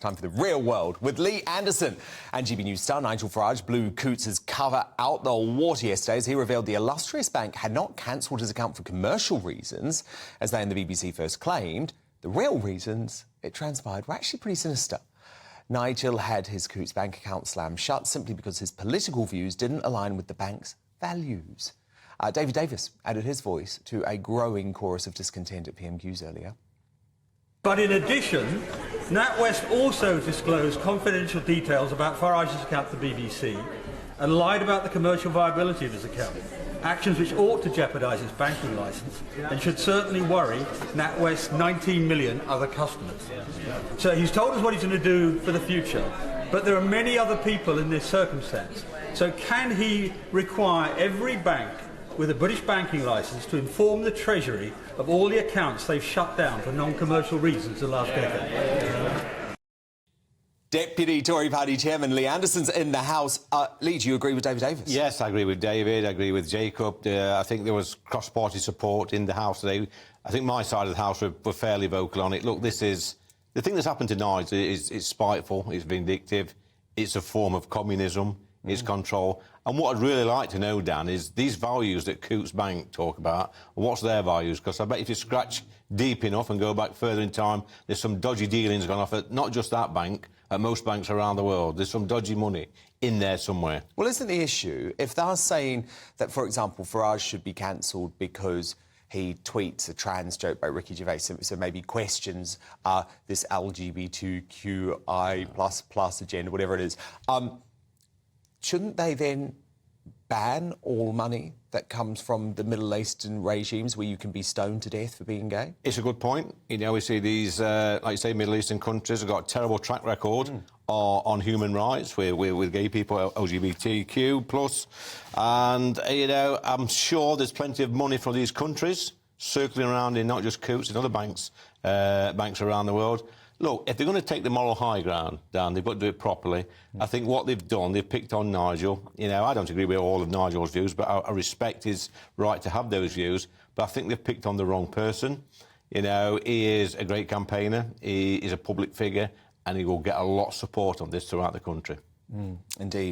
Time for the real world with Lee Anderson. And GB News star Nigel Farage blew Coots's cover out the water yesterday as he revealed the illustrious bank had not cancelled his account for commercial reasons, as they and the BBC first claimed. The real reasons, it transpired, were actually pretty sinister. Nigel had his Coots bank account slammed shut simply because his political views didn't align with the bank's values. David Davis added his voice to a growing chorus of discontent at PMQs earlier. But in addition, NatWest also disclosed confidential details about Farage's account to the BBC and lied about the commercial viability of his account, actions which ought to jeopardise his banking licence and should certainly worry NatWest's 19 million other customers. So he's told us what he's going to do for the future, but there are many other people in this circumstance. So can he require every bank with a British banking licence to inform the Treasury of all the accounts they've shut down for non-commercial reasons the last decade? Deputy Tory Party Chairman Lee Anderson's in the House. Lee, do you agree with David Davis? Yes, I agree with David, I agree with Jacob. I think there was cross-party support in the House today. I think my side of the House were fairly vocal on it. Look, this is... The thing that's happened to Nigel is spiteful, it's vindictive, it's a form of communism, it's control. And what I'd really like to know, Dan, is these values that Coots Bank talk about, what's their values? Because I bet if you scratch deep enough and go back further in time, there's some dodgy dealings gone off at not just that bank, at most banks around the world. There's some dodgy money in there somewhere. Well, isn't the issue, if they're saying that, for example, Farage should be cancelled because he tweets a trans joke by Ricky Gervais, so maybe questions this LGBTQI++ agenda, whatever it is, shouldn't they then ban all money that comes from the Middle Eastern regimes where you can be stoned to death for being gay? It's a good point. You know, we see these, like you say, Middle Eastern countries have got a terrible track record on human rights with gay people, LGBTQ+. And, you know, I'm sure there's plenty of money for these countries circling around in not just Coots, in other banks around the world. Look, if they're going to take the moral high ground, Dan, they've got to do it properly. I think what they've done, they've picked on Nigel. You know, I don't agree with all of Nigel's views, but I respect his right to have those views. But I think they've picked on the wrong person. You know, he is a great campaigner, he is a public figure, and he will get a lot of support on this throughout the country. Indeed.